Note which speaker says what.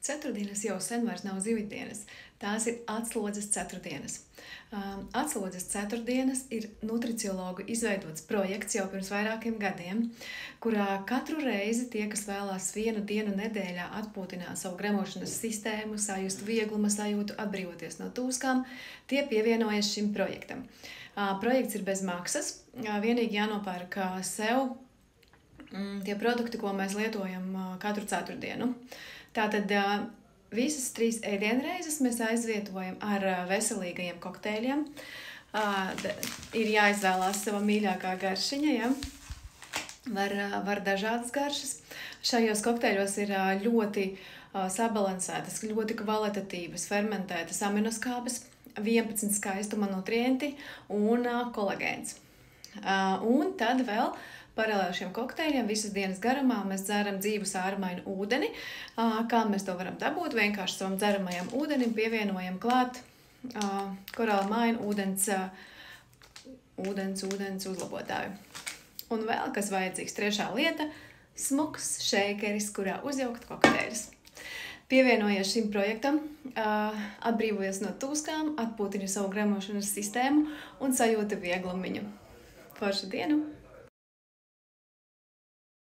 Speaker 1: Ceturtdienas jau sen vairs nav zivītdienas, tās ir atslodzes ceturtdienas. Atslodzes ceturtdienas ir nutriciologu izveidots projekts jau pirms vairākiem gadiem, kurā katru reizi tie, kas vēlās vienu dienu nedēļā atpūtināt savu gremošanas sistēmu, sajust viegluma sajūtu, atbrīvoties no tūskām, tie pievienojas šim projektam. Projekts ir bez maksas, vienīgi jānopērk sev tie produkti, ko mēs lietojam katru ceturtdienu. Tātad visas 3 ēdienreizes mēs aizvietojam ar veselīgajiem kokteļiem. Ir jāizvēlās sava mīļākā garšiņa, ja? Var dažādas garšas. Šajos kokteļos ir ļoti sabalansētas, ļoti kvalitatīvas, fermentētas aminoskābes, 11 skaistuma nutrienti un kolagēns. Un tad vēl paralēli šiem kokteļiem visas dienas garumā mēs dzeram dzīvu sārmainu ūdeni. Kā mēs to varam dabūt? Vienkārši savam dzeramajam ūdenim pievienojam klāt korāla mainu ūdens uzlabotāju. Un vēl, kas vajadzīgs, trešā lieta – smuks šeikeris, kurā uzjaukt kokteļus. Pievienojies šim projektam, atbrīvojies no tūskām, atpūtini savu gremošanas sistēmu un sajūti vieglumiņu. Foršu dienu!